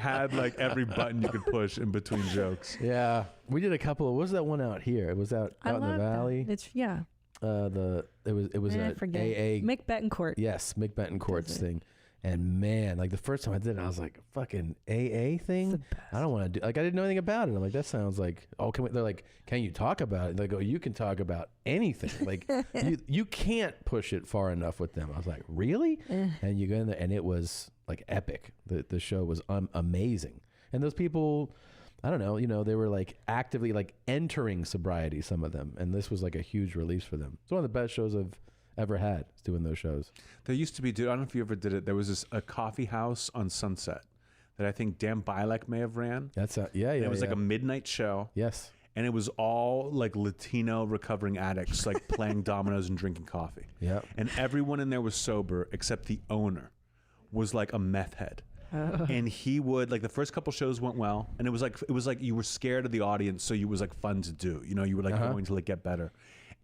had like every button you could push in between jokes. Yeah, we did a couple. What was that one out here? It was out in the valley. That. It's yeah. It was I a forget. AA. Mick Betancourt. Yes, Mick Betancourt's thing. And man, like the first time I did it, I was like, fucking AA thing? I don't want to do, like, I didn't know anything about it. I'm like, that sounds like, oh, they're like, can you talk about it? And they go, you can talk about anything. Like, you can't push it far enough with them. I was like, really? And you go in there, and it was like epic. The show was amazing. And those people, I don't know, they were like actively like entering sobriety, some of them. And this was like a huge release for them. It's one of the best shows I've ever had, doing those shows. There used to be, dude, I don't know if you ever did it. There was a coffee house on Sunset that I think Dan Bilek may have ran. That's yeah. And it was like a midnight show. Yes. And it was all like Latino recovering addicts, like playing dominoes and drinking coffee. Yeah. And everyone in there was sober except the owner was like a meth head. And he would, like, the first couple shows went well, and it was like you were scared of the audience, so it was like fun to do. You were like going to like get better.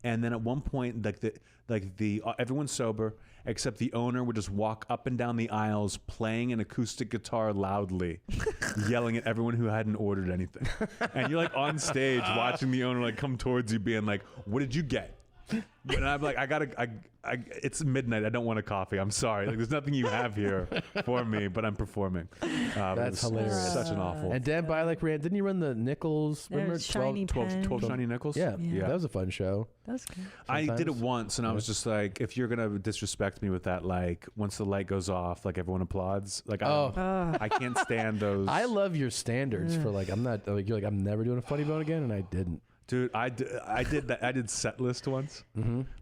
And then at one point, everyone's sober except the owner would just walk up and down the aisles playing an acoustic guitar loudly, yelling at everyone who hadn't ordered anything. And you're like on stage watching the owner like come towards you, being like, "What did you get?" And I'm like, it's midnight. I don't want a coffee. I'm sorry. Like, there's nothing you have here for me, but I'm performing. That's hilarious. Such an awful. And Dan Bilek didn't you run the Nickels? Remember? 12 Shiny Nickels? Yeah. That was a fun show. That was good. I did it once, and I was just like, if you're going to disrespect me with that, like, once the light goes off, like, everyone applauds. Like, I can't stand those. I love your standards for, like, I'm not, like, you're like, I'm never doing a funny bone again, and I didn't. Dude, I did that. I did set list once.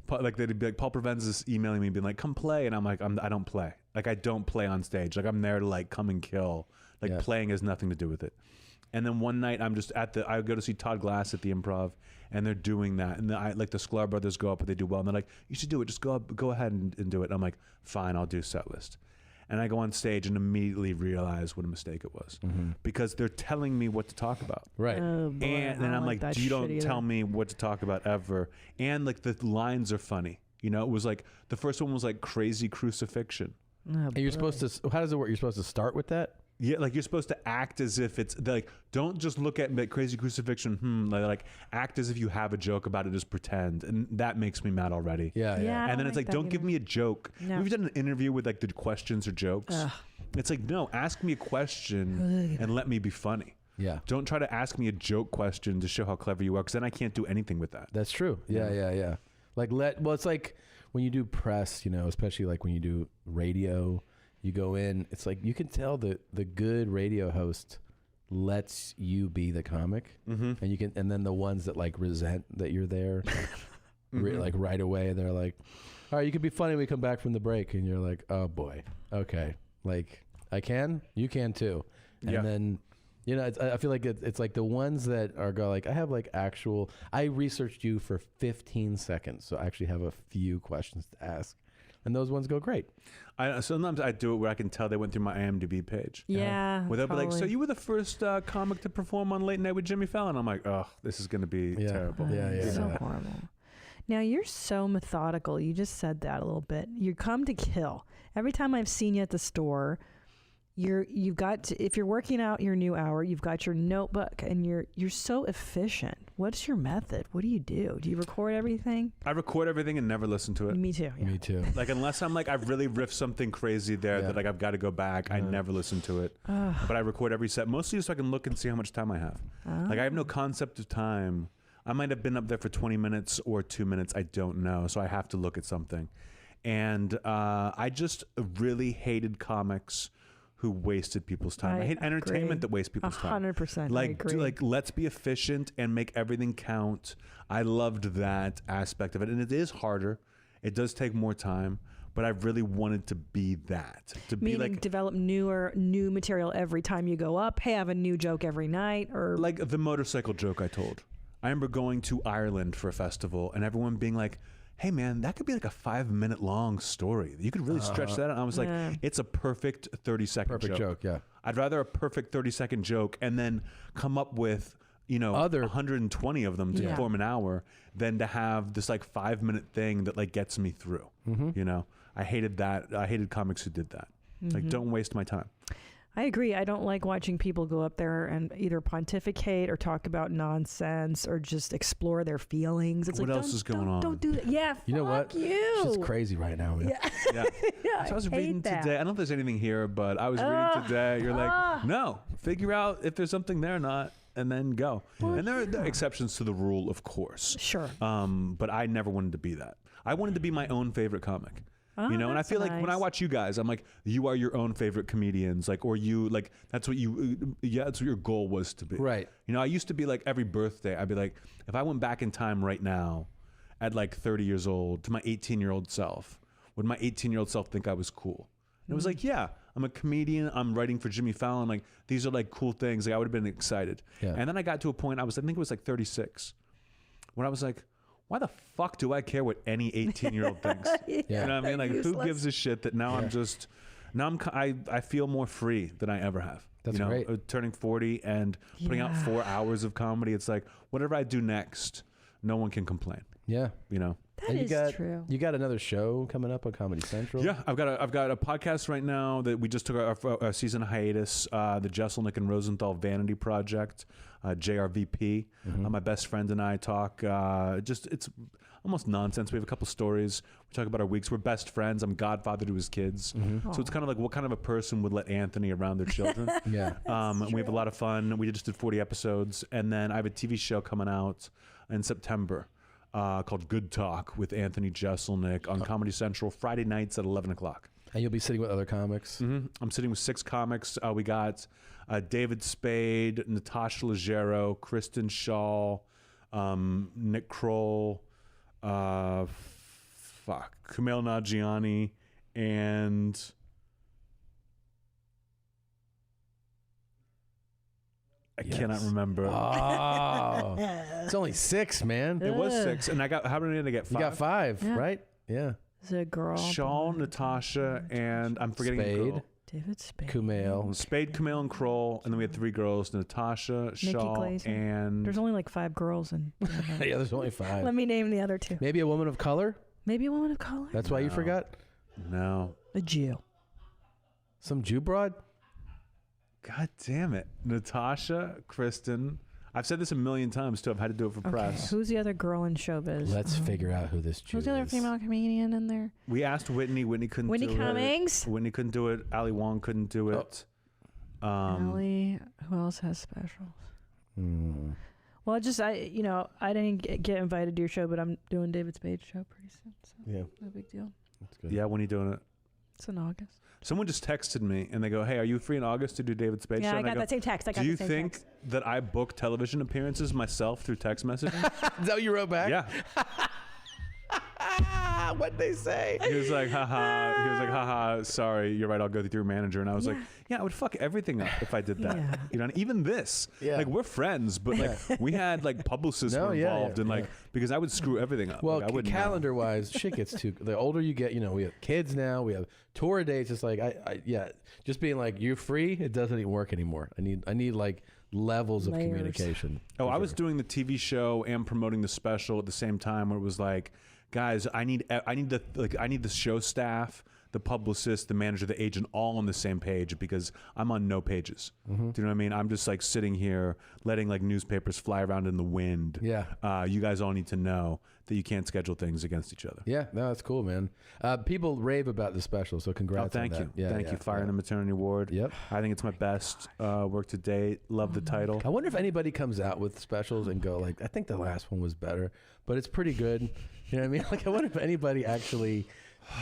Like, they'd be like, Paul Provenza's emailing me being like, come play. And I'm like, I don't play. Like, I don't play on stage. Like, I'm there to like come and kill. Like, playing has nothing to do with it. And then one night I'm just I go to see Todd Glass at the Improv, and they're doing that. And like the Sklar brothers go up and they do well. And they're like, you should do it. Just go ahead and do it. And I'm like, fine, I'll do set list. And I go on stage and immediately realize what a mistake it was, because they're telling me what to talk about. Right. Oh, boy. And then I'm like, you don't tell me what to talk about ever. And like the lines are funny. It was like, the first one was like crazy crucifixion. And you're supposed to, how does it work? You're supposed to start with that? Yeah, like you're supposed to act as if it's like, don't just look at like crazy crucifixion. Like act as if you have a joke about it, just pretend. And that makes me mad already. Yeah. And then it's like, don't give me a joke. No. We've done an interview with like the questions or jokes. It's like, no, ask me a question and let me be funny. Yeah. Don't try to ask me a joke question to show how clever you are, because then I can't do anything with that. That's true. Yeah. Like it's like when you do press, especially like when you do radio, you go in, it's like you can tell the good radio host lets you be the comic, and you can, and then the ones that like resent that you're there, like right away, they're like, all right, you can be funny when we come back from the break, and you're like, oh boy, okay, like I can, you can too, and then I feel like it's like the ones that are like, I have like I researched you for 15 seconds, so I actually have a few questions to ask. And those ones go great. Sometimes I do it where I can tell they went through my IMDb page. Yeah. Where they'll be like, so you were the first comic to perform on Late Night with Jimmy Fallon. I'm like, oh, this is going to be terrible. Yeah. So horrible. Now, you're so methodical. You just said that a little bit. You come to kill. Every time I've seen you at the store, you've got to, if you're working out your new hour, you've got your notebook, and you're so efficient. What's your method? What do you do? Do you record everything? I record everything and never listen to it. Me too. Yeah. Me too. Like, unless I'm like, I've really riffed something crazy there that like I've got to go back, I never listen to it. But I record every set, mostly so I can look and see how much time I have. Like, I have no concept of time. I might have been up there for 20 minutes or 2 minutes. I don't know. So I have to look at something. And I just really hated comics who wasted people's time. I hate entertainment that wastes people's time. 100%. Like let's be efficient and make everything count. I loved that aspect of it. And it is harder. It does take more time. But I really wanted to be that. Meaning like, develop new material every time you go up. Have a new joke every night, or like the motorcycle joke I told. I remember going to Ireland for a festival and everyone being like, hey man, that could be like a 5-minute long story. You could really stretch that out. And I was like, it's a perfect 30-second joke. Yeah. I'd rather a perfect 30-second joke and then come up with, other 120 of them to form an hour than to have this like 5-minute thing that like gets me through. I hated that. I hated comics who did that. Like, don't waste my time. I agree. I don't like watching people go up there and either pontificate or talk about nonsense or just explore their feelings. It's What like, else is going on? Don't do that. Yeah, You know what? fuck you. It's just crazy right now, man. Yeah. Yeah. Yeah, So I was hate reading that. today. I don't know if there's anything here, but I was reading today. You're like, no, figure out if there's something there or not, and then go. And there are exceptions to the rule, of course. Sure. But I never wanted to be that. I wanted to be my own favorite comic. Oh, You know, and I that's feel like when I nice. watch you guys, I'm like, you are your own favorite comedians, like, or you, like, that's what you, yeah, that's what your goal was to be. Right. You know, I used to be like, every birthday, I'd be like, if I went back in time right now at like 30 years old to my 18-year-old self, would my 18-year-old self think I was cool? And it was like, yeah, I'm a comedian. I'm writing for Jimmy Fallon. Like, these are like cool things. Like, I would have been excited. Yeah. And then I got to a point, I think it was like 36, when I was like, why the fuck do I care what any 18-year-old thinks? Yeah. You know what I mean? Like, who Useless. gives a shit that now I feel more free than I ever have. That's you know, great. Turning 40 and putting out 4 hours of comedy. It's like, whatever I do next, no one can complain, Yeah. you know? That And is true. You got another show coming up on Comedy Central? Yeah, I've got a podcast right now that we just took our season hiatus. The Jesselnick and Rosenthal Vanity Project, JRVP. My best friend and I talk. It's almost nonsense. We have a couple stories. We talk about our weeks. We're best friends. I'm godfather to his kids, so it's kind of like what kind of a person would let Anthony around their children. Yeah. And we have a lot of fun. We just did 40 episodes, and then I have a TV show coming out in September. Called Good Talk with Anthony Jeselnik on Comedy Central Friday nights at 11 o'clock. And you'll be sitting with other comics? I'm sitting with 6 comics. We got David Spade, Natasha Leggero, Kristen Shaw, Nick Kroll, Kumail Nanjiani, and I cannot remember. Oh. It's only 6, man. It was 6, and how many did I get? 5? You got 5, Yeah. right? Yeah. Is it a girl? Shaw, Natasha, and I'm forgetting the girl. Spade, David Spade. Kumail. Spade, Kumail, and Kroll, and then we had 3 girls: Natasha, Shaw, Glaser. and There's only like 5 girls, and Yeah, there's only 5. let me name the other 2. Maybe a woman of color? Maybe a woman of color. That's why you No. forgot? no. A Jew. Some Jew broad? God damn it, Natasha, Kristen. I've said this a million times too. I've had to do it for Okay. press. Who's the other girl in showbiz? Let's figure out who this Jew Who's the other is. female comedian in there? We asked Whitney. Whitney couldn't Whitney do Cummings. it. Whitney couldn't do it. Ali Wong couldn't do it. Allie. Who else has specials? Hmm. Well, I didn't get invited to your show, but I'm doing David Spade's show pretty soon, so Yeah, no big deal. that's good. Yeah, when are you doing it? It's in August. Someone just texted me and they go, "Hey, are you free in August to do David Spade Yeah, show?" I And got go, that same text. do you think that I book television appearances myself through text messaging? Is that what you wrote back? Yeah. What'd they say? He was like, haha. He was like, haha, sorry, you're right, I'll go through your manager. And I was like, yeah, I would fuck everything up if I did that. Yeah. You know, and even this. Yeah. Like, we're friends, but like we had like publicists No, were yeah, involved, yeah, and like yeah. because I would screw everything up. Well, like, I wouldn't know. calendar-wise, shit gets too. The older you get, we have kids now. We have tour dates. It's like, just being like, you're free. It doesn't even work anymore. I need like levels of Layers. communication. Oh, for I was sure. doing the TV show and promoting the special at the same time, where it was like, guys, I need the show staff, the publicist, the manager, the agent, all on the same page, because I'm on no pages. Do you know what I mean? I'm just like sitting here letting like newspapers fly around in the wind. Yeah. You guys all need to know that you can't schedule things against each other. Yeah, no, that's cool, man. People rave about the special, so congrats. Oh, thank on you. that. Yeah, Thank you. Fire in the Maternity Ward. Yep. I think it's my best work to date. Love the title. I wonder if anybody comes out with specials and go like, I think the last one was better, but it's pretty good. You know what I mean? Like, I wonder if anybody actually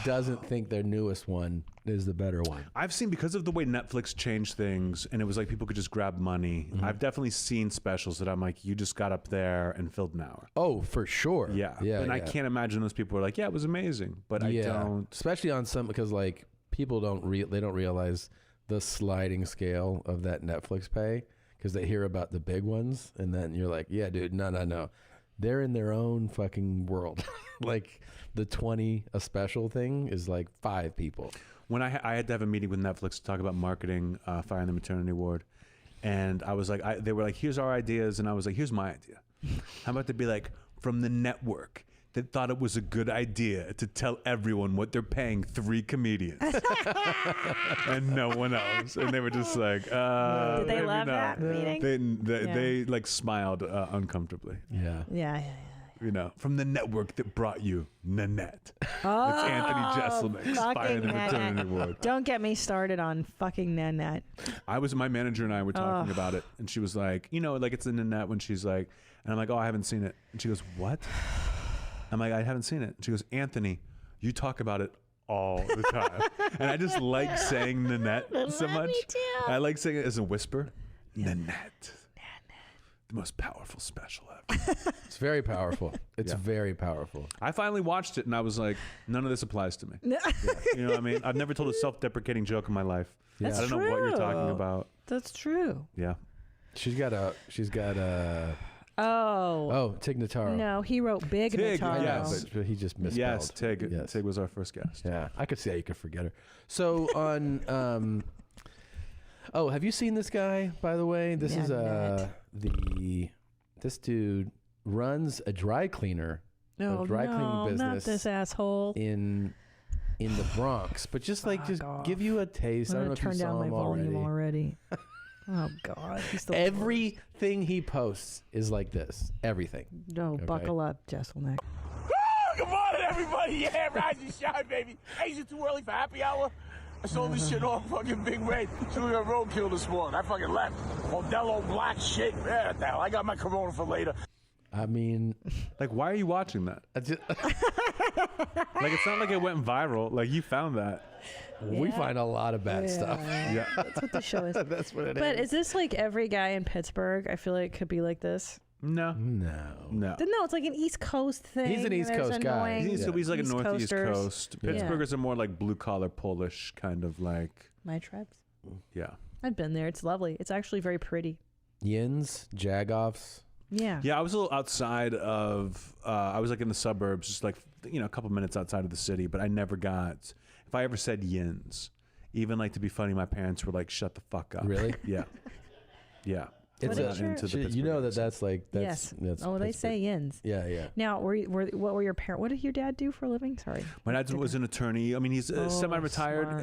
doesn't think their newest one is the better one. I've seen, because of the way Netflix changed things, and it was like people could just grab money. I've definitely seen specials that I'm like, you just got up there and filled an hour. Oh, for sure. Yeah. Yeah. And I can't imagine those people are like, yeah, it was amazing. But I don't. Especially on some, because like people don't realize the sliding scale of that Netflix pay, because they hear about the big ones, and then you're like, yeah, dude, no. They're in their own fucking world. Like the 20 a special thing is like 5 people. When I had to have a meeting with Netflix to talk about marketing Fire in the Maternity Ward, and I was like, they were like, here's our ideas, and I was like, here's my idea. How about to be like, from the network that thought it was a good idea to tell everyone what they're paying 3 comedians and no one else. And they were just like, Did they maybe love not. that meeting? They like smiled uncomfortably. Yeah. Yeah. You know, from the network that brought you Nanette. Oh, It's Anthony Jeselnik's fucking Fire the Maternity Nanette. Award. Don't get me started on fucking Nanette. My manager and I were talking about it, and she was like, you know, like it's in Nanette when she's like, and I'm like, oh, I haven't seen it. And she goes, what? I'm like, I haven't seen it. And she goes, Anthony, you talk about it all the time. And I just like saying Nanette so much. Me too. I like saying it as a whisper. Nanette. The most powerful special ever. It's very powerful. It's Yeah. very powerful. I finally watched it and I was like, none of this applies to me. You know what I mean? I've never told a self-deprecating joke in my life. That's I don't know what you're talking true. about. That's true. Yeah. She's got a. Oh. Tig Notaro. No, he wrote Big Tig, Notaro. yes. But he just misspelled. Yes, Tig was our first guest. Yeah, I could see how you could forget her. So on, have you seen this guy? By the way, this is this dude runs a dry cleaner, No, a dry cleaning business not this asshole. in the Bronx. But just off. give you a taste. I don't I'm know gonna if you turn saw down my him volume already. Oh God, he's the worst. Everything he posts is like this. Everything. No, buckle up, Jesselneck. Good morning, everybody. Yeah, rise and shine, baby. Hey, is it too early for happy hour? I sold this shit off fucking Big Red. So we got roadkill this morning. I fucking left. Modelo black shit. Yeah, what the hell? I got my Corona for later. I mean, Like, why are you watching that? I just, Like, it's not like it went viral. Like, you found that. we find a lot of bad stuff. Yeah. That's what the show is. That's what it But is this like every guy in Pittsburgh? I feel like it could be like this. No. No. No. No, it's like an East Coast thing. He's an East There's Coast guy. annoying He's like a East northeast Coasters. coast. Yeah. Pittsburghers are more like blue collar Polish kind of like, My tribes. yeah. I've been there. It's lovely. It's actually very pretty. Yins, Jagoffs. Yeah. Yeah, I was a little outside of, I was like in the suburbs, just like, you know, a couple minutes outside of the city, but I never got, if I ever said yins, even like to be funny, my parents were like, shut the fuck up. Really? Yeah. Yeah. It's We're a- not into the You Pittsburgh know accent. that's like that's. Yes. That's Oh, they Pittsburgh. say yins. Yeah, yeah. Now, what were your parents? What did your dad do for a living? Sorry. My dad was an attorney. I mean, he's Oh, semi-retired,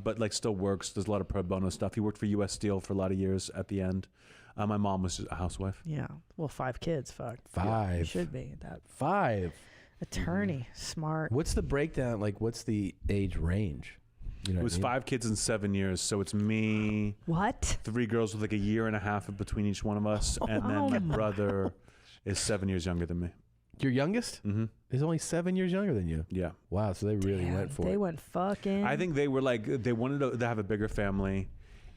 but like still works. Does a lot of pro bono stuff. He worked for U.S. Steel for a lot of years at the end. My mom was just a housewife. Yeah. Well, 5 kids. Fuck. You 5. should be that 5. attorney. Smart. What's the breakdown? Like, what's the age range? You know It was what I mean? 5 kids in 7 years. So it's me, What? 3 girls with like a year and a half between each one of us, and then Oh my my brother is 7 years younger than me. Your youngest Mm-hmm. is only 7 years younger than you. Yeah. Wow, so they really Damn, went for they it. went fucking. I think they were like, they wanted to have a bigger family,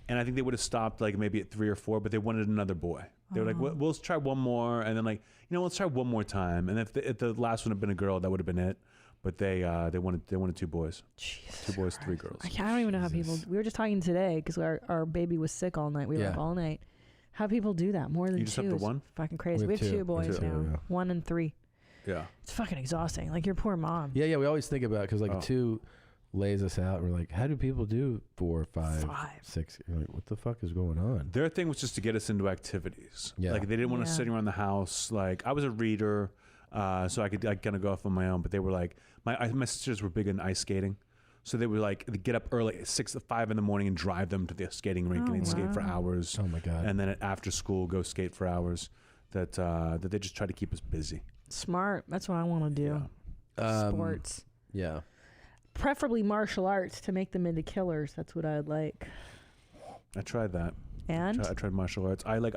and I think they would have stopped like maybe at 3 or 4, but they wanted another boy. They were like, we'll try one more, and then like, you know, let's try one more time. And if the last one had been a girl, that would have been it. But they wanted 2 boys, Jesus 2 boys, 3 girls. I don't even know how people. We were just talking today because our baby was sick all night. We were Yeah. up all night. How people do that? More than You just 2 have the is one? fucking crazy. We have 2 boys 2, now. yeah. 1 and 3. Yeah. It's fucking exhausting. Like your poor mom. Yeah, we always think about because like Oh. 2 lays us out. We're like, how do people do 4, 5, 5. 6? You're like, what the fuck is going on? Their thing was just to get us into activities. Yeah. Like they didn't want us Yeah. sitting around the house. Like I was a reader, so I could like kind of go off on my own. But they were like, my sisters were big in ice skating, so they would like they'd get up early at 6 to 5 in the morning and drive them to the skating rink Oh, and they'd skate for wow. hours. Oh my god. And then after school, go skate for hours. That they just try to keep us busy. Smart. That's what I want to do. Sports. Yeah. Preferably martial arts to make them into killers. That's what I'd like. I tried that. And I tried martial arts. I did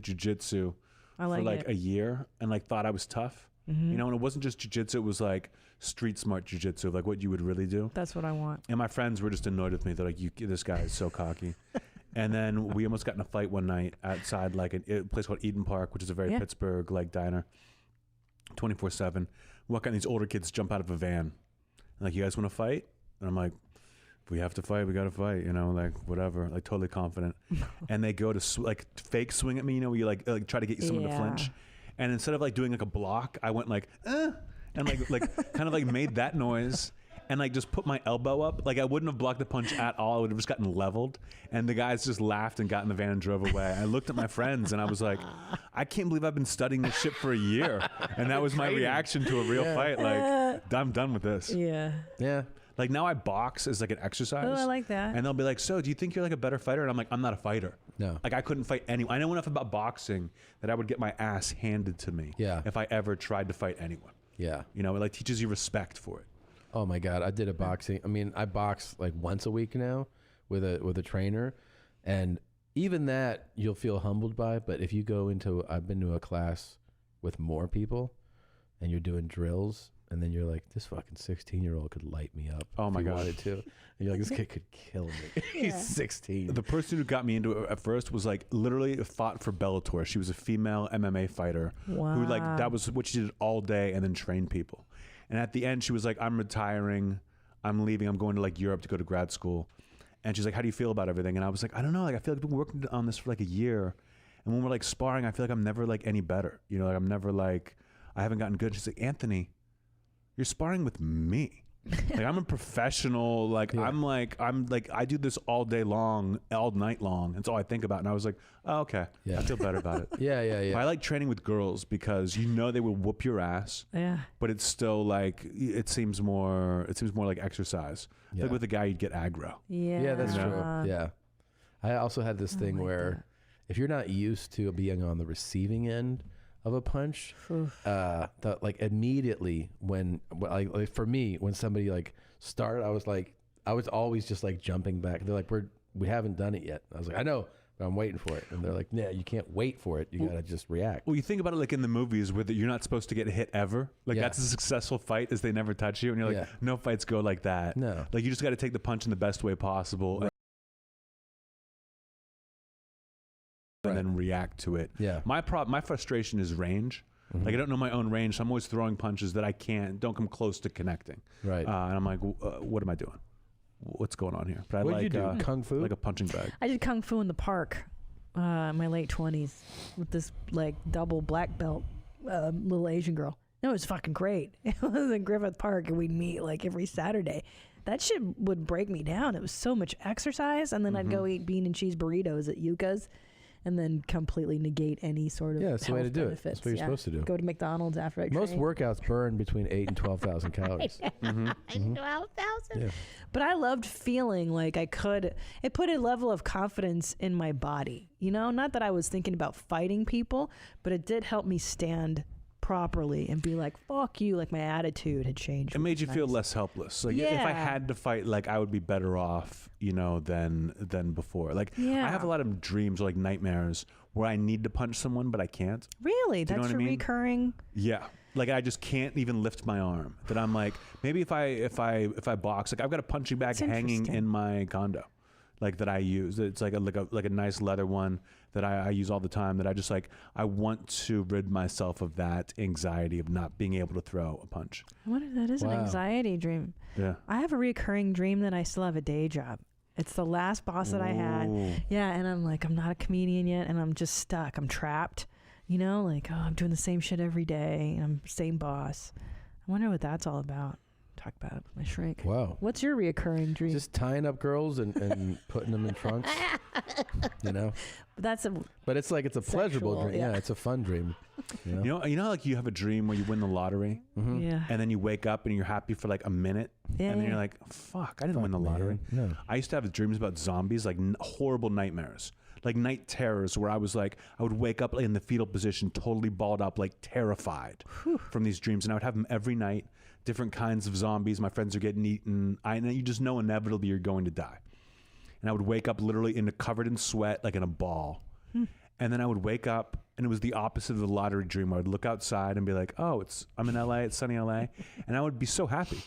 jujitsu I like for like it. a year and like thought I was tough. Mhm. You know, and it wasn't just jujitsu. It was like street smart jujitsu, like what you would really do. That's what I want. And my friends were just annoyed with me. They're like, this guy is so cocky. And then we almost got in a fight one night outside like a place called Eden Park, which is a very Yeah. Pittsburgh like diner, 24/7. Walk out and these older kids jump out of a van. Like, you guys want to fight? And I'm like, if we have to fight, we got to fight, you know, like whatever, like totally confident. And they go to like fake swing at me, you know, where you like try to get someone to Yeah. flinch. And instead of like doing like a block, I went like, and like kind of like made that noise. And like just put my elbow up. Like I wouldn't have blocked the punch at all. I would have just gotten leveled. And the guys just laughed and got in the van and drove away. I looked at my friends and I was like, I can't believe I've been studying this shit for a year. And that was my reaction to a real fight. Like, I'm done with this. Yeah. Yeah. Like now I box as like an exercise. Oh, I like that. And they'll be like, so do you think you're like a better fighter? And I'm like, I'm not a fighter. No. Like I couldn't fight anyone. I know enough about boxing that I would get my ass handed to me if I ever tried to fight anyone. Yeah. You know, it like teaches you respect for it. Oh my God. I did a boxing. I mean, I box like once a week now with a trainer. And even that you'll feel humbled by. But if you go into, I've been to a class with more people and you're doing drills. And then you're like, this fucking 16-year-old could light me up. Oh my if he God. wanted to. And you're like, this kid could kill me. He's 16. The person who got me into it at first was like literally fought for Bellator. She was a female MMA fighter who like that was what she did all day and then trained people. And at the end, she was like, I'm retiring. I'm leaving. I'm going to like Europe to go to grad school. And she's like, how do you feel about everything? And I was like, I don't know. Like I feel like I've been working on this for like a year. And when we're like sparring, I feel like I'm never like any better. You know, like I'm never like, I haven't gotten good. She's like, Anthony, you're sparring with me. Like I'm a professional. Like I'm like I do this all day long, all night long. That's all I think about. And I was like, oh, okay. I feel better about it. Yeah. But I like training with girls because you know they will whoop your ass. Yeah. But it's still like it seems more like exercise. I feel like with a guy you'd get aggro. Yeah. Yeah, that's true. Yeah. I also had this thing where if you're not used to being on the receiving end of a punch, like immediately when like for me, when somebody like started, I was always just like jumping back. They're like, we haven't done it yet. I was like, I know, but I'm waiting for it. And they're like, yeah, you can't wait for it. You gotta just react. Well, you think about it like in the movies where you're not supposed to get hit ever. Like that's a successful fight is they never touch you. And you're like, no fights go like that. No. Like you just got to take the punch in the best way possible. Right. And then react to it. Yeah. My frustration is range. Like I don't know my own range, so I'm always throwing punches that I don't come close to connecting. Right. And I'm like, what am I doing? What's going on here? But What did you do? Kung fu? Like a punching bag. I did Kung Fu in the park in my late 20s with this like double black belt little Asian girl. It was fucking great. It was in Griffith Park and we'd meet like every Saturday. That shit would break me down. It was so much exercise. And then I'd go eat bean and cheese burritos at Yuka's. And then completely negate any sort of that's the way to do benefits. it. That's what you're supposed to do. Go to McDonald's after I Most train. workouts burn between 8,000 and 12,000 calories. 12,000. Yeah. But I loved feeling like I could. It put a level of confidence in my body. You know, not that I was thinking about fighting people, but it did help me stand properly and be like, fuck you. Like my attitude had changed. It made you feel less helpless. Like if I had to fight, like I would be better off, you know, than before. Like I have a lot of dreams, like nightmares, where I need to punch someone but I can't. Really? Do you know That's what I mean? recurring. Yeah. Like I just can't even lift my arm. That I'm like, maybe if I box, like I've got a punching bag hanging in my condo, like that I use. It's like a nice leather one that I use all the time. That I just like I want to rid myself of that anxiety of not being able to throw a punch. I wonder if that is an anxiety dream. Yeah. I have a recurring dream that I still have a day job. It's the last boss that I had. Yeah, and I'm like, I'm not a comedian yet, and I'm just stuck. I'm trapped. You know, like, oh, I'm doing the same shit every day, and I'm the same boss. I wonder what that's all about. Talk about it with my shrink. Wow. What's your reoccurring dream? Just tying up girls and putting them in trunks. You know? But it's like it's a pleasurable dream. Yeah, it's a fun dream. You know, like you have a dream where you win the lottery, yeah, and then you wake up and you're happy for like a minute, and then you're like, "Fuck, I didn't win the lottery." No. I used to have dreams about zombies, like horrible nightmares, like night terrors, where I was like, I would wake up in the fetal position, totally balled up, like terrified from these dreams, and I would have them every night. Different kinds of zombies. My friends are getting eaten. And you just know inevitably you're going to die. And I would wake up literally covered in sweat, like in a ball. And then I would wake up, and it was the opposite of the lottery dream. I would look outside and be like, "Oh, I'm in LA. It's sunny LA," and I would be so happy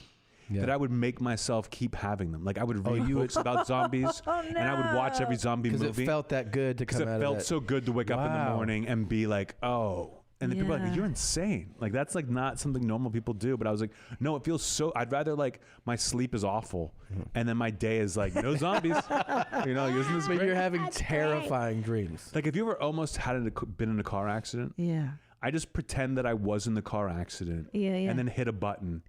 that I would make myself keep having them. Like I would read books about zombies, and I would watch every zombie movie because it felt that good to come out of it. It felt so good to wake up in the morning and be like, "Oh." And then people are like, "You're insane. Like that's like not something normal people do." But I was like, "No, it feels so. I'd rather like my sleep is awful, and then my day is like no zombies. You know, isn't this But great? you're having terrifying dreams. Like, have you ever almost been in a car accident? Yeah. I just pretend that I was in the car accident, and then hit a button,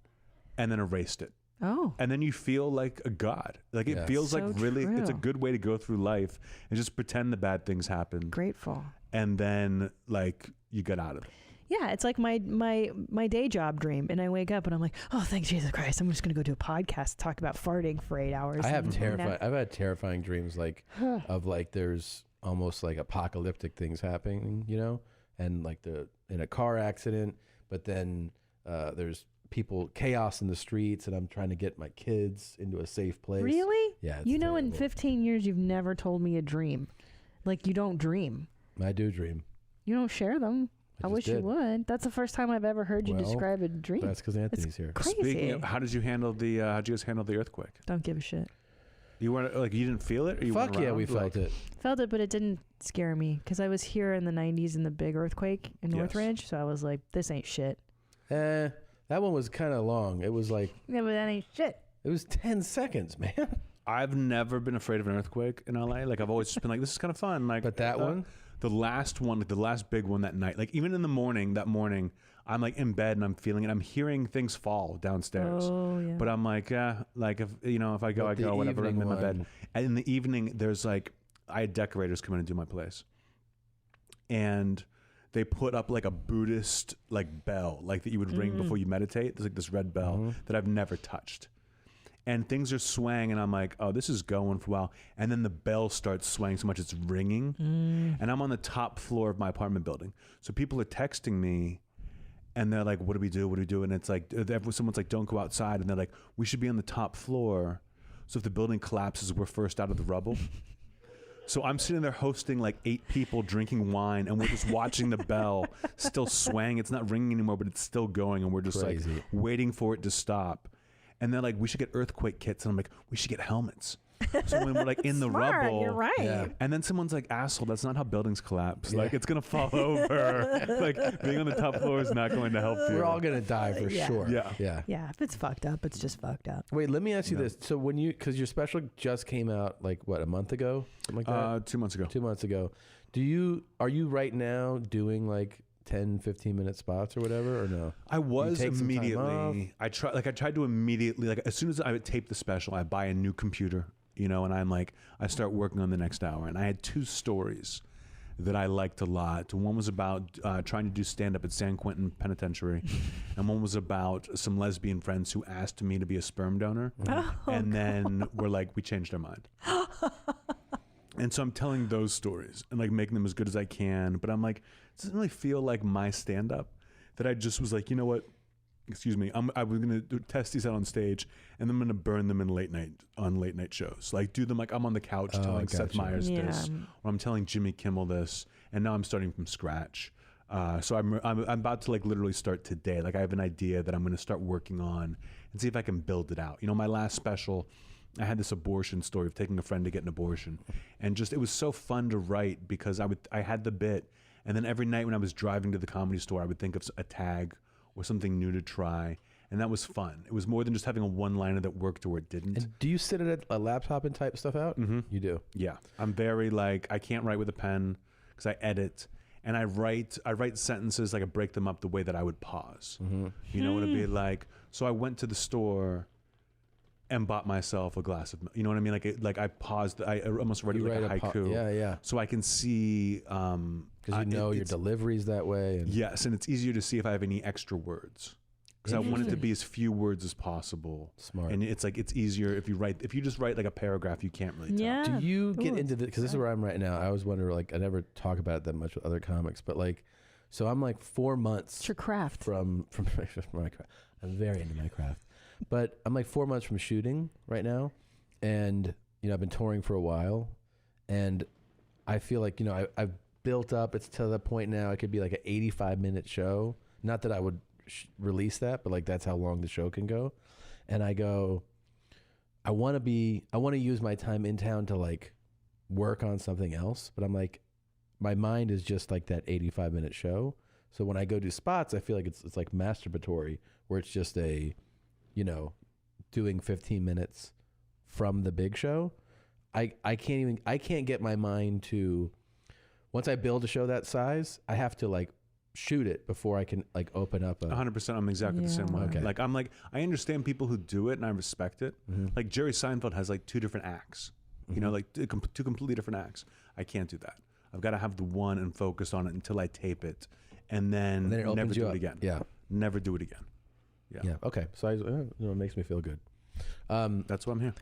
and then erased it. Oh. And then you feel like a god. Like it feels like really, it's a good way to go through life and just pretend the bad things happen. Grateful. And then like you get out of it. Yeah, it's like my day job dream, and I wake up and I'm like, oh, thank Jesus Christ, I'm just gonna go do a podcast, talk about farting for 8 hours. I've had terrifying dreams of like there's almost like apocalyptic things happening, you know, and like in a car accident, but then there's chaos in the streets, and I'm trying to get my kids into a safe place. Really? Yeah. It's you know, terrible. in 15 years, you've never told me a dream. Like, you don't dream. I do dream. You don't share them. I wish you would. That's the first time I've ever heard you describe a dream. That's because Anthony's here. Crazy. Speaking of, how'd you guys handle the earthquake? Don't give a shit. You weren't like, you didn't feel it? Or you Fuck weren't yeah, around? we felt it. Felt it, but it didn't scare me because I was here in the 90s in the big earthquake in Northridge. So I was like, this ain't shit. That one was kind of long. It was like, Yeah, but that ain't shit. it was 10 seconds, man. I've never been afraid of an earthquake in LA. Like, I've always just been like, this is kind of fun. Like, But that one? The last one, the last big one that night, like even in the morning, I'm like in bed and I'm feeling it. I'm hearing things fall downstairs. Oh, yeah. But I'm like, like if I go, I go, whatever. I'm in my bed. And in the evening, there's like, I had decorators come in and do my place. And they put up like a Buddhist like bell, like that you would ring before you meditate. There's like this red bell that I've never touched. And things are swaying, and I'm like, oh, this is going for a while. And then the bell starts swaying so much it's ringing. And I'm on the top floor of my apartment building. So people are texting me, and they're like, what do we do? What do we do? And it's like, someone's like, don't go outside. And they're like, we should be on the top floor. So if the building collapses, we're first out of the rubble. So I'm sitting there hosting like 8 people drinking wine, and we're just watching the bell still swaying. It's not ringing anymore, but it's still going. And we're just like waiting for it to stop. And they're like, we should get earthquake kits. And I'm like, we should get helmets. So when we're like in the rubble. You're right. Yeah. And then someone's like, asshole, that's not how buildings collapse. Like, it's going to fall over. Like, being on the top floor is not going to help you. We're all going to die for Yeah. sure. Yeah. Yeah, if it's fucked up, it's just fucked up. Wait, let me ask you this. So because your special just came out like what, a month ago? Something like that? 2 months ago. 2 months ago. Are you right now doing like 10, 15-minute spots or whatever, or no? I was take some time immediately. I tried to immediately, like, as soon as I would tape the special, I buy a new computer, you know, and I'm like, I start working on the next hour. And I had 2 stories that I liked a lot. One was about trying to do stand-up at San Quentin Penitentiary, and one was about some lesbian friends who asked me to be a sperm donor, and then we changed our mind. And so I'm telling those stories and like making them as good as I can, but I'm like, it doesn't really feel like my stand-up. That I just was like, you know what? Excuse me. I was gonna test these out on stage, and then I'm gonna burn them in late night shows. Like do them like I'm on the couch telling Seth Meyers this, or I'm telling Jimmy Kimmel this, and now I'm starting from scratch. So I'm about to like literally start today. Like I have an idea that I'm gonna start working on and see if I can build it out. You know, my last special, I had this abortion story of taking a friend to get an abortion, and just it was so fun to write because I had the bit, and then every night when I was driving to the Comedy Store, I would think of a tag or something new to try, and that was fun. It was more than just having a one-liner that worked or it didn't. And do you sit at a laptop and type stuff out? Mm-hmm. You do? Yeah, I'm very like I can't write with a pen because I edit. And I write sentences, like I break them up the way that I would pause. Mm-hmm. You know, it'd be like, so I went to the store and bought myself a glass of milk. You know what I mean? Like I paused, I almost read it like a haiku. Yeah. So I can see. Because your delivery's that way. And yes, and it's easier to see if I have any extra words. Because I want it to be as few words as possible. Smart. And it's like, it's easier if you just write like a paragraph, you can't really tell. Yeah. Do you get into the, because this is where I'm right now. I always wonder, like, I never talk about it that much with other comics, but like, so I'm like 4 months It's your craft. from my craft. I'm very into my craft, but I'm like 4 months from shooting right now. And, you know, I've been touring for a while, and I feel like, you know, I've built up, it's to the point now, it could be like an 85-minute show. Not that I would release that, but like that's how long the show can go. And I go, I want to use my time in town to like work on something else, but I'm like, my mind is just like that 85-minute show. So when I go do spots, I feel like it's like masturbatory, where it's just a, you know, doing 15 minutes from the big show. I can't get my mind to, once I build a show that size, I have to like shoot it before I can like open up 100%. I'm exactly the same way. Okay. Like I understand people who do it and I respect it. Mm-hmm. Like Jerry Seinfeld has like 2 different acts, you know, like 2 completely different acts. I can't do that. I've got to have the one and focus on it until I tape it. and then it never opens you do up. it again. Yeah. Never do it again. Yeah. Yeah. Okay. So it makes me feel good. That's why I'm here.